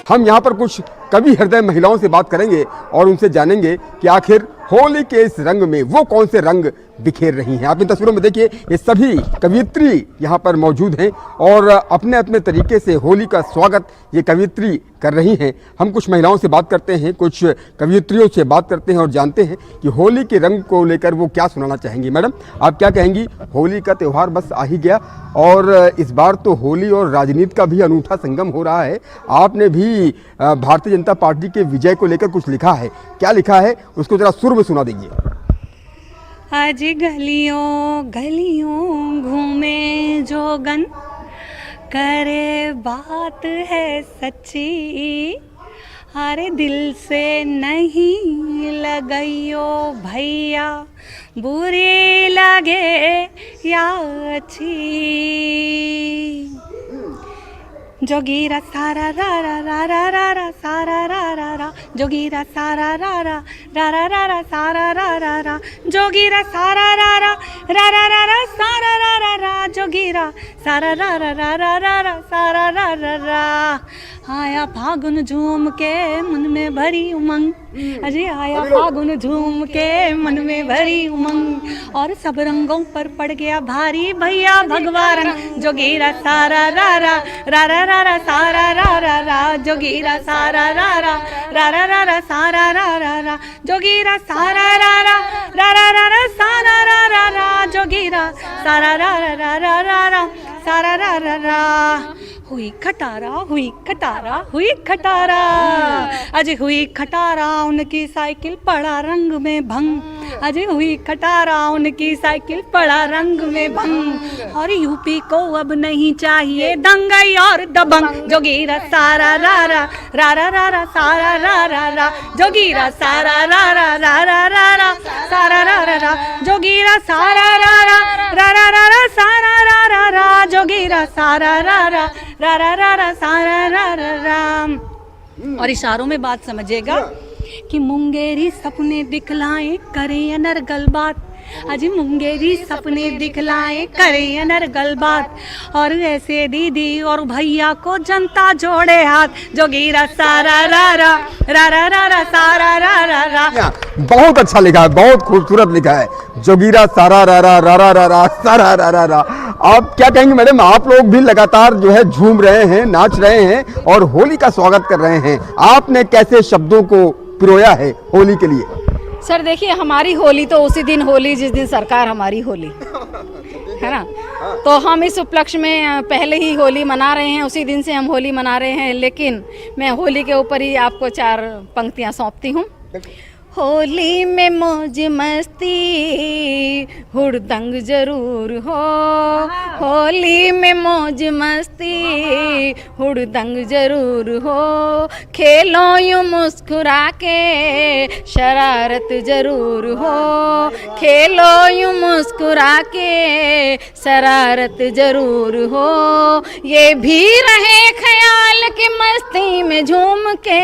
हम यहाँ पर कुछ कवि हृदय महिलाओं से बात करेंगे और उनसे जानेंगे कि आखिर होली के इस रंग में वो कौन से रंग बिखेर रही हैं। आप इन तस्वीरों में देखिए, ये सभी कवियत्री यहाँ पर मौजूद हैं और अपने अपने तरीके से होली का स्वागत ये कवियत्री कर रही हैं। हम कुछ महिलाओं से बात करते हैं, कुछ कवियत्रियों से बात करते हैं और जानते हैं कि होली के रंग को लेकर वो क्या सुनाना चाहेंगी। मैडम, आप क्या कहेंगी? होली का त्यौहार बस आ ही गया और इस बार तो होली और राजनीति का भी अनूठा संगम हो रहा है। आपने भी भारतीय जनता पार्टी के विजय को लेकर कुछ लिखा है, क्या लिखा है उसको जरा सुर में सुना दीजिए। आज गलियों गलियों घूमे जोगन, करे बात है सच्ची, अरे दिल से नहीं लगाइयो भैया, बुरी लगे या अच्छी। जोगीरा सारा रा रा रा रा रा रा सारा रा रा रा, जोगीरा सारा रा रा रा रा रा रा सारा रा रा रा, जोगीरा सारा रा रा रा रा रा रा सारा रा रा रा, जोगीरा सारा रा रा रा रा रा रा सारा रा रा रा। आया फागुन झूम के मन में भरी उमंग, अजय आया फागुन झूम के मन में भरी उमंग, और सब रंगों पर पड़ गया भारी भैया भगवा रंग, जोगीरा सारा रा रा रा रा रा रा सारा रा रा रा, जोगीरा सारा रा रा रा रा रा रा सारा रा रा रा, जोगीरा सारा रा रा रा रा रा रा सारा रा रा रा, जोगीरा सारा रा रा रा रा रा रा सारा रा रा रा। हुई खटारा हुई खटारा हुई खटारा, अजय हुई खटारा उनकी साइकिल पड़ा रंग में भंग, अजय हुई खटारा उनकी साइकिल पड़ा रंग में भंग, और यूपी को अब नहीं चाहिए दंगई और दबंग, जोगीरा सारा रा रा रा रा रा रा सारा रा रा रा, जोगीरा सारा रा रा रा रा रा रा सारा रा रा रा, जोगीरा सारा रा रा रा रा रा रा सारा रा रा रा, जोगीरा सारा रा रा रा रा रा रा सारा रा रा रा। और इशारों में बात समझिएगा कि मुंगेरी सपने दिखलाएं करें अनर्गल बात, अजी मुंगेरी सपने दिखलाएं करें अनर्गल बात, और ऐसे दीदी और भैया को जनता जोड़े हाथ, जोगीरा सारा रा रा रा रा रा रा सारा रा रा रा। बहुत अच्छा लिखा है, बहुत खूबसूरत लिखा है, जोगीरा सारा रा रा रा रा रा रा सारा रा रा रा। आप क्या कहेंगे मैडम? आप लोग भी लगातार जो है झूम रहे हैं, नाच रहे हैं और होली का स्वागत कर रहे हैं, आपने कैसे शब्दों को पिरोया है होली के लिए? सर देखिए, हमारी होली तो उसी दिन होली जिस दिन सरकार हमारी होली है ना, तो हम इस उपलक्ष्य में पहले ही होली मना रहे हैं, उसी दिन से हम होली मना रहे हैं। लेकिन मैं होली के ऊपर ही आपको 4 पंक्तियां सौंपती हूँ। होली में मौज मस्ती हुड़दंग जरूर हो, होली में मौज मस्ती हुड़दंग जरूर हो, खेलो यूं मुस्कुरा के शरारत जरूर हो, खेलो यूं मुस्कुरा के शरारत जरूर हो, ये भी रहे ख्याल कि मस्ती में झूम के,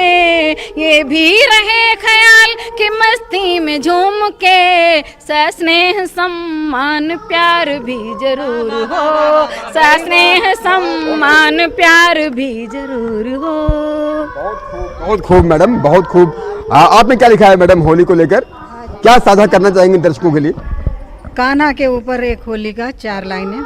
ये भी रहे ख्याल कि मस्ती में झूम के, सस्नेह सम्मान प्यार भी जरूर हो, सस्नेह सम्मान प्यार भी जरूर हो। बहुत खूब मैडम, बहुत खूब। आपने क्या लिखा है मैडम होली को लेकर, क्या साझा करना चाहेंगे दर्शकों के लिए? कान्हा के ऊपर एक होली का 4 लाइनें।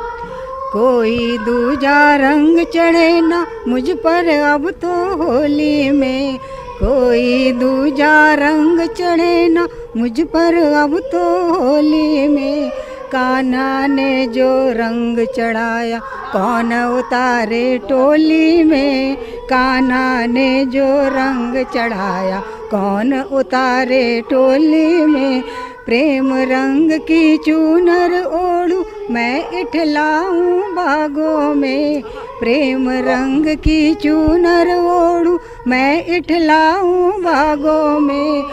कोई दूजा रंग चढ़े ना मुझ पर अब तो होली में, कोई दूजा रंग चढ़े ना मुझ पर अब तो होली में, कान्हा ने जो रंग चढ़ाया कौन उतारे टोली में, कान्हा ने जो रंग चढ़ाया कौन उतारे टोली में, प्रेम रंग की चूनर ओढ़ूं मैं इठलाऊं बागों में, प्रेम रंग की चूनर ओढ़ूं मैं इठलाऊं बागों में,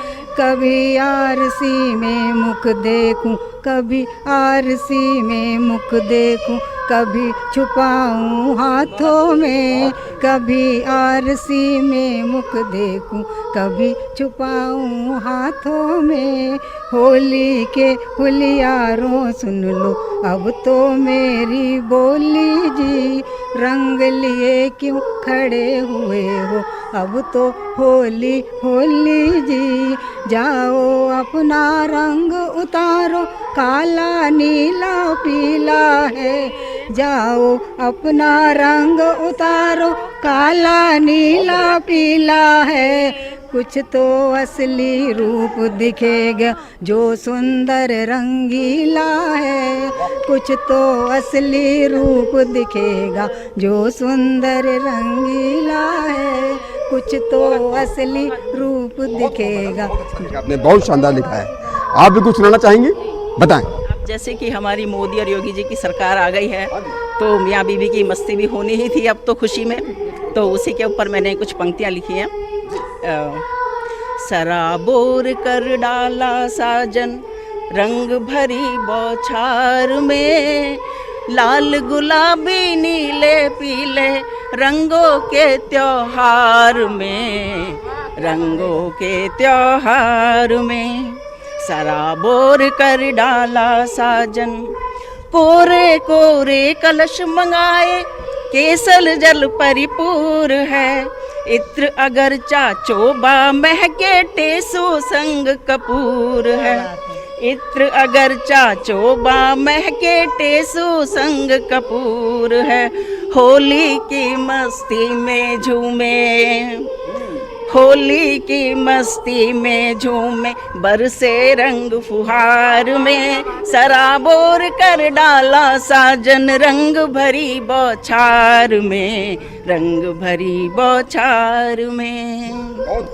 कभी आरसी में मुख देखूं कभी आरसी में मुख देखूं, कभी छुपाऊं हाथों में, कभी आरसी में मुख देखूं, कभी छुपाऊं हाथों में। होली के हुलियारों सुन लो अब तो मेरी बोली जी, रंग लिए क्यों खड़े हुए हो अब तो होली होली जी। जाओ अपना रंग उतारो, काला नीला पीला है, जाओ अपना रंग उतारो, काला नीला पीला है। कुछ तो असली रूप दिखेगा जो सुंदर रंगीला है, कुछ तो असली रूप दिखेगा जो सुंदर रंगीला है, कुछ तो असली रूप दिखेगा। आपने बहुत शानदार लिखा है, आप भी कुछ सुनाना चाहेंगे, बताएं। जैसे कि हमारी मोदी और योगी जी की सरकार आ गई है तो मियाँ बीवी की मस्ती भी होनी ही थी अब तो खुशी में, तो उसी के ऊपर मैंने कुछ पंक्तियाँ लिखी हैं। सराबोर कर डाला साजन रंग भरी बौछार में, लाल गुलाबी नीले पीले रंगों के त्योहार में, रंगों के त्योहार में। सराबोर कर डाला साजन, कोरे कोरे कलश मंगाए, केसल जल परिपूर है, इत्र अगर चाचोबा महके टेसो संग कपूर है, इत्र अगर चाचोबा महके टेसो संग कपूर है। होली की मस्ती में झूमे, होली की मस्ती में झूमे, बरसे रंग फुहार में, सराबोर कर डाला साजन रंग भरी बौछार में, रंग भरी बौछार में।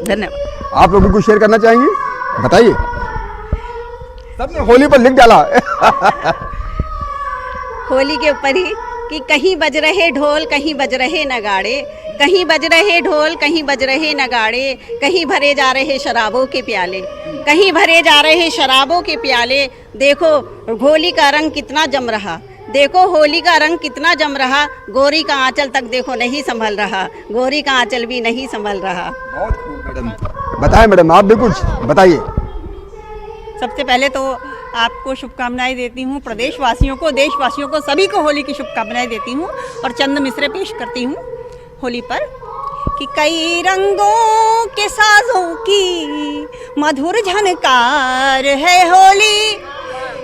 धन्यवाद। आप लोगों को शेयर करना चाहेंगे, बताइए। सबने होली पर लिख डाला होली के ऊपर ही कि कहीं बज रहे ढोल कहीं बज रहे नगाड़े, कहीं बज रहे ढोल कहीं बज रहे नगाड़े, कहीं भरे जा रहे शराबों के प्याले, कहीं भरे जा रहे शराबों के प्याले। देखो होली का रंग कितना जम रहा, देखो होली का रंग कितना जम रहा, गोरी का आंचल तक देखो नहीं संभल रहा, गोरी का आंचल भी नहीं संभल रहा। बहुत खूब मैडम, बताएं मैडम, आप भी कुछ बताइए। सबसे पहले तो आपको शुभकामनाएं देती हूँ, प्रदेशवासियों को, देशवासियों को, सभी को होली की शुभकामनाएं देती हूँ और चंद मिसरे पेश करती हूँ होली पर कि कई रंगों के साजों की मधुर झनकार है होली,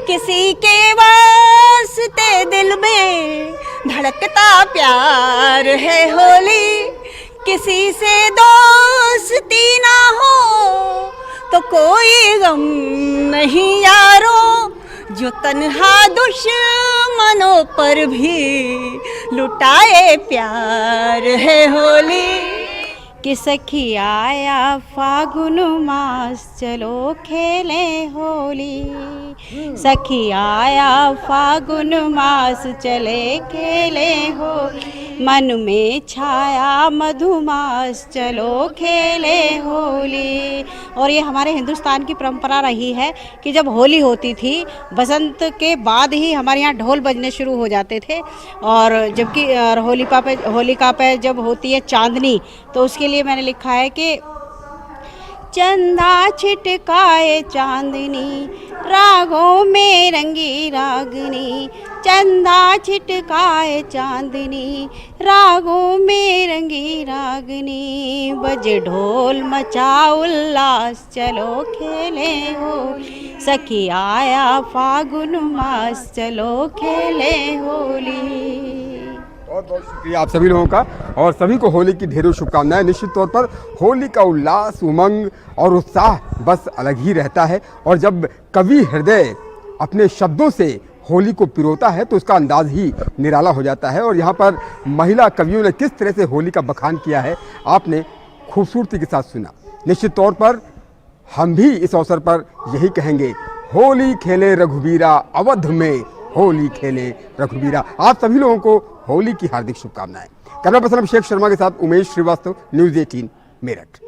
किसी के वास्ते दिल में धड़कता प्यार है होली, किसी से दोस्ती ना हो तो कोई गम नहीं यारो, जो तन्हा दुश्मनों पर भी लुटाए प्यार है होली। कि सखी आया फागुन मास चलो खेले होली, सखी आया फागुन मास चले खेले होली, मन में छाया मधुमास चलो खेले होली। और ये हमारे हिंदुस्तान की परंपरा रही है कि जब होली होती थी बसंत के बाद ही हमारे यहाँ ढोल बजने शुरू हो जाते थे, और जबकि होलिका पे जब होती है चांदनी तो उसके लिए मैंने लिखा है कि चंदा छिटकाए चांदनी रागों में रंगी रागनी, चंदा छिटकाए चांदनी रागों में रंगी रागनी, बजे ढोल मचा उल्लास चलो खेले होली, सखी आया फागुन मास चलो खेले होली। बहुत बहुत शुक्रिया आप सभी लोगों का, और सभी को होली की ढेरों शुभकामनाएं। निश्चित तौर पर होली का उल्लास, उमंग और उत्साह बस अलग ही रहता है, और जब कवि हृदय अपने शब्दों से होली को पिरोता है तो उसका अंदाज ही निराला हो जाता है। और यहाँ पर महिला कवियों ने किस तरह से होली का बखान किया है आपने खूबसूरती के साथ सुना। निश्चित तौर पर हम भी इस अवसर पर यही कहेंगे, होली खेले रघुबीरा अवध में, होली खेले रघुबीरा। आप सभी लोगों को होली की हार्दिक शुभकामनाएं। कैमरा पर्सन अभिषेक शर्मा के साथ उमेश श्रीवास्तव, न्यूज़ 18 मेरठ।